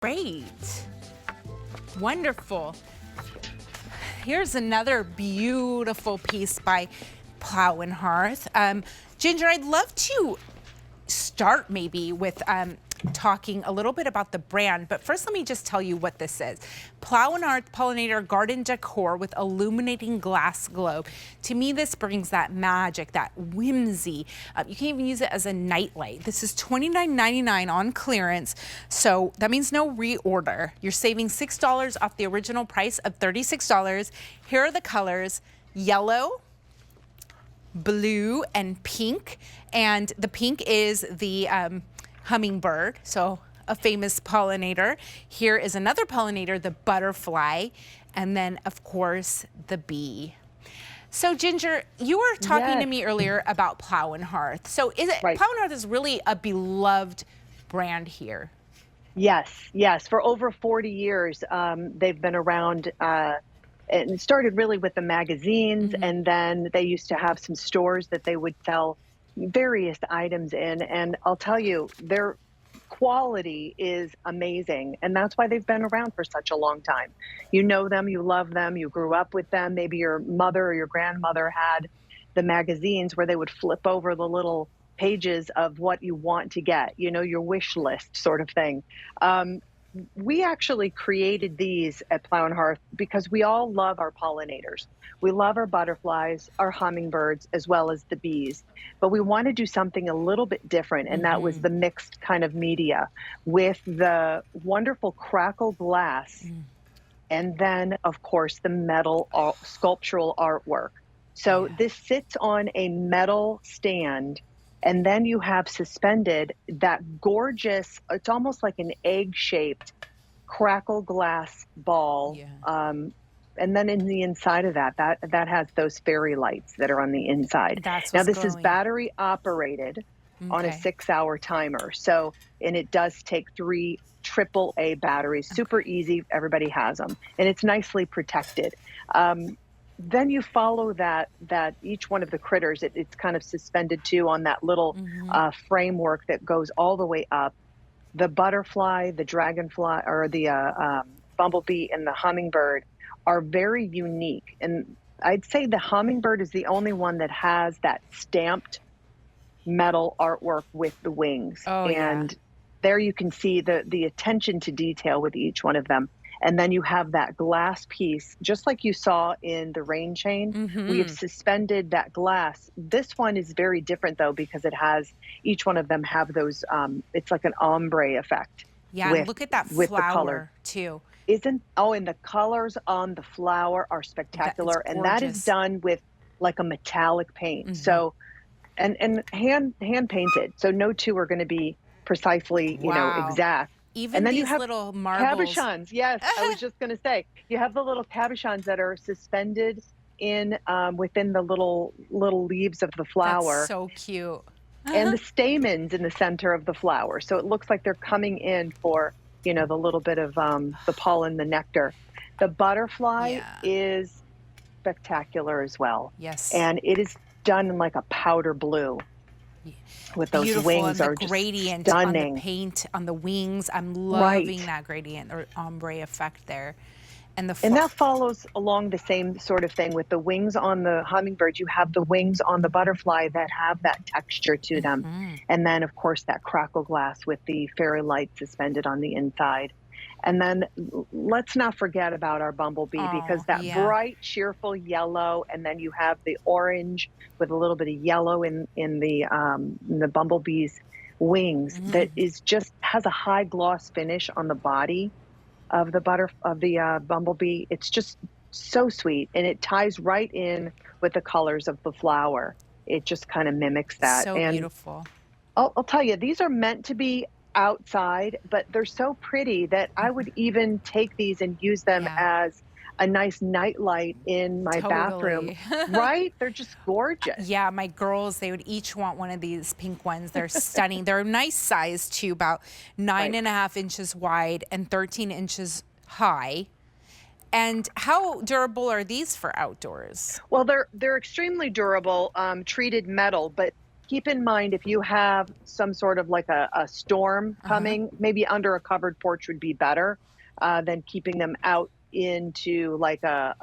Great. Wonderful. Here's another beautiful piece by Plow and Hearth. Ginger, I'd love to start maybe with talking a little bit about the brand, but first let me just tell you what this is. Plow and Hearth Pollinator Garden Decor with Illuminating Glass Globe. To me, this brings that magic, that whimsy. You can even use it as a nightlight. This is $29.99 on clearance, so that means no reorder. You're saving $6 off the original price of $36. Here are the colors: yellow, blue, and pink. And the pink is the hummingbird, so a famous pollinator. Here is another pollinator, the butterfly, and then of course the bee. So Ginger, you were talking to me earlier about Plow and Hearth. So is it Plow and Hearth is really a beloved brand here? Yes. For over 40 years, they've been around. It started really with the magazines, and then they used to have some stores that they would sell various items in. And I'll tell you, their quality is amazing. And that's why they've been around for such a long time. You know them, you love them, you grew up with them. Maybe your mother or your grandmother had the magazines where they would flip over the little pages of what you want to get, you know, your wish list sort of thing. We actually created these at Plow and Hearth because we all love our pollinators. We love our butterflies, our hummingbirds, as well as the bees. But we want to do something a little bit different, and that was the mixed kind of media with the wonderful crackle glass, and then, of course, the metal sculptural artwork. So this sits on a metal stand, and then you have suspended that gorgeous, it's almost like an egg-shaped crackle glass ball. And then in the inside of that has those fairy lights that are on the inside. Now this is battery operated on a 6-hour timer. So, and it does take 3 AAA batteries, super easy, everybody has them. And it's nicely protected. Then you follow that each one of the critters, it's kind of suspended too on that little framework that goes all the way up. The butterfly, the dragonfly, or the bumblebee and the hummingbird are very unique. And I'd say the hummingbird is the only one that has that stamped metal artwork with the wings. And there you can see the attention to detail with each one of them. And then you have that glass piece, just like you saw in the rain chain. We have suspended that glass. This one is very different though, because it has, each one of them have those, it's like an ombre effect. Yeah, with, look at that with flower the color too. And the colors on the flower are spectacular. And that is done with like a metallic paint. So, and hand painted. So no two are going to be precisely, you know, exact. Even and then these you have little marbles. Cabochons. Yes, I was just going to say, you have the little cabochons that are suspended in within the little leaves of the flower. That's so cute. And the stamens in the center of the flower. So it looks like they're coming in for, you know, the little bit of the pollen, the nectar. The butterfly is spectacular as well. And it is done in like a powder blue. With those wings and are the gradient just stunning. On the paint on the wings. I'm loving that gradient or ombre effect there. And that follows along the same sort of thing with the wings on the hummingbird. You have the wings on the butterfly that have that texture to them. And then of course that crackle glass with the fairy light suspended on the inside. And then let's not forget about our bumblebee, because that bright, cheerful yellow, and then you have the orange with a little bit of yellow in the bumblebee's wings. That is just has a high gloss finish on the body of the bumblebee. It's just so sweet, and it ties right in with the colors of the flower. It just kind of mimics that. So beautiful. I'll tell you, these are meant to be outside, but they're so pretty that I would even take these and use them as a nice nightlight in my bathroom. Right? They're just gorgeous. Yeah, my girls, they would each want one of these pink ones. They're stunning. They're a nice size too, about 9.5 inches wide and 13 inches high. And how durable are these for outdoors? Well, they're extremely durable, treated metal, but keep in mind if you have some sort of like a storm coming, maybe under a covered porch would be better than keeping them out into like a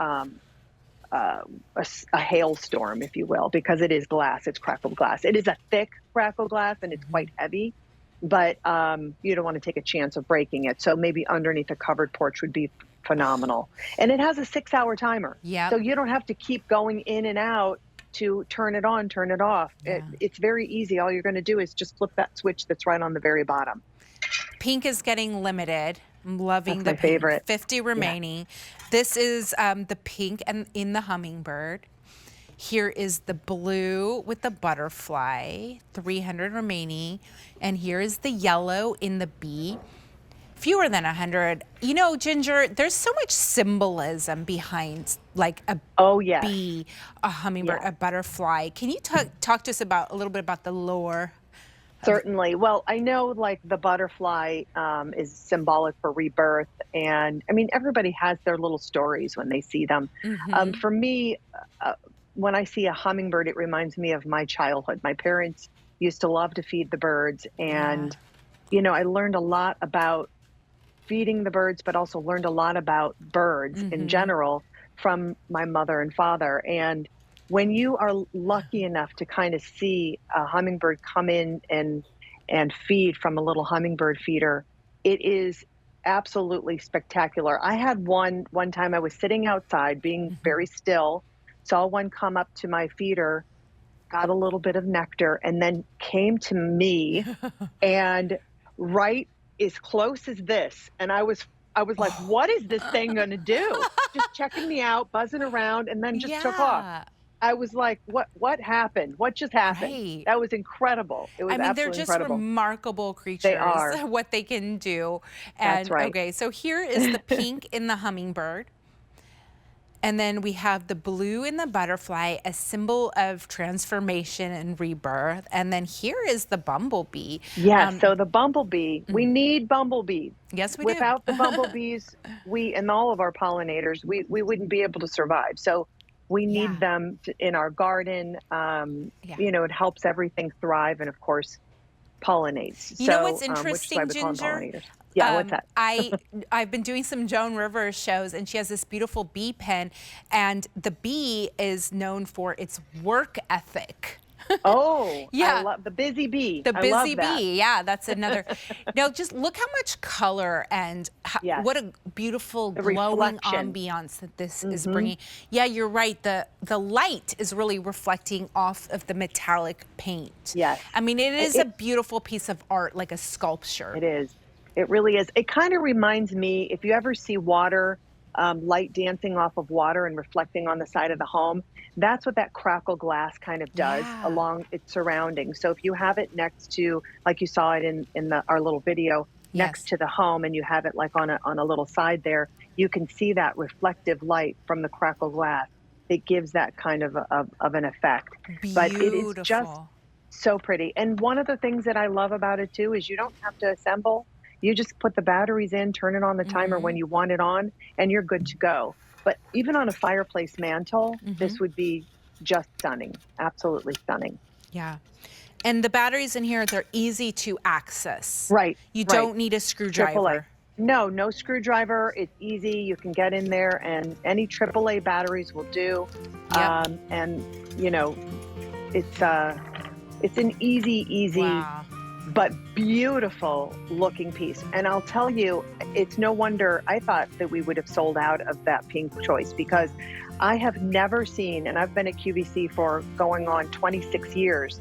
hailstorm, if you will, because it is glass. It's crackled glass. It is a thick crackled glass and it's quite heavy, but you don't want to take a chance of breaking it. So maybe underneath a covered porch would be phenomenal. And it has a 6-hour timer. Yeah. So you don't have to keep going in and out to turn it on, turn it off. Yeah. It's very easy. All you're going to do is just flip that switch that's right on the very bottom. Pink is getting limited. I'm loving That's the my pink. favorite. 50 remaining. This is the pink and in the hummingbird. Here is the blue with the butterfly, 300 remaining. And here is the yellow in the bee, fewer than 100. You know, Ginger, there's so much symbolism behind like a bee, a hummingbird, a butterfly. Can you talk to us about a little bit about the lore? Certainly. Well, I know like the butterfly is symbolic for rebirth. And I mean, everybody has their little stories when they see them. For me, when I see a hummingbird, it reminds me of my childhood. My parents used to love to feed the birds. And, you know, I learned a lot about feeding the birds, but also learned a lot about birds in general from my mother and father. And when you are lucky enough to kind of see a hummingbird come in and feed from a little hummingbird feeder, it is absolutely spectacular. I had one time I was sitting outside being very still, saw one come up to my feeder, got a little bit of nectar, and then came to me and right as close as this. And I was like, what is this thing going to do? Just checking me out, buzzing around, and then just took off. I was like, what happened? What just happened? Right. That was incredible. It was they're just incredible. Remarkable creatures. They are. What they can do. And That's right. Okay, so here is the pink in the hummingbird. And then we have the blue in the butterfly, a symbol of transformation and rebirth. And then here is the bumblebee. Yes, so the bumblebee, we need bumblebees. Yes, we do. Without the bumblebees, we and all of our pollinators, we wouldn't be able to survive. So we need them in our garden. You know, it helps everything thrive and, of course, pollinates. You know what's interesting, Ginger? Yeah, what's that? I've been doing some Joan Rivers shows, and she has this beautiful bee pen, and the bee is known for its work ethic. Oh, yeah. I love the busy bee. The busy bee, yeah, that's another. Now, just look how much color and what a beautiful glowing ambiance that this is bringing. Yeah, you're right. The light is really reflecting off of the metallic paint. Yes. I mean, it is a beautiful piece of art, like a sculpture. It is. It really is. It kind of reminds me, if you ever see water, light dancing off of water and reflecting on the side of the home, that's what that crackle glass kind of does along its surroundings. So if you have it next to, like you saw it in our little video, next to the home, and you have it like on a little side there, you can see that reflective light from the crackle glass. It gives that kind of an effect. Beautiful. But it is just so pretty. And one of the things that I love about it too is you don't have to assemble. You just put the batteries in, turn it on the timer when you want it on, and you're good to go. But even on a fireplace mantle, this would be just stunning, absolutely stunning. Yeah. And the batteries in here, they're easy to access. Right. You don't need a screwdriver. AAA. No screwdriver. It's easy. You can get in there, and any AAA batteries will do. Yep. And, you know, it's an easy, but beautiful looking piece. And I'll tell you, it's no wonder I thought that we would have sold out of that pink choice, because I have never seen, and I've been at QVC for going on 26 years,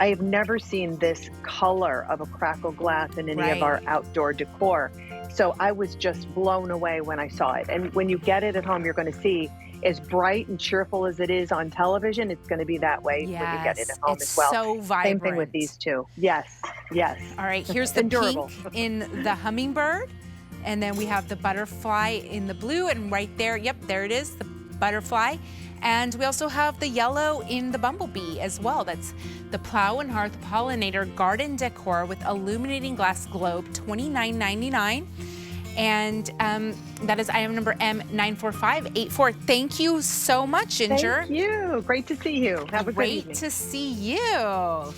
I have never seen this color of a crackle glass in any of our outdoor decor. So I was just blown away when I saw it. And when you get it at home, you're going to see as bright and cheerful as it is on television, it's going to be that way when you get it at home as well. So vibrant. Same thing with these two. Yes. All right, here's the pink in the hummingbird, and then we have the butterfly in the blue, and right there, there it is, the butterfly. And we also have the yellow in the bumblebee as well. That's the Plow and Hearth Pollinator Garden Decor with Illuminating Glass Globe, $29.99. And that is item number M94584. Thank you so much, Ginger. Thank you. Great to see you. Have a good evening. Great to see you.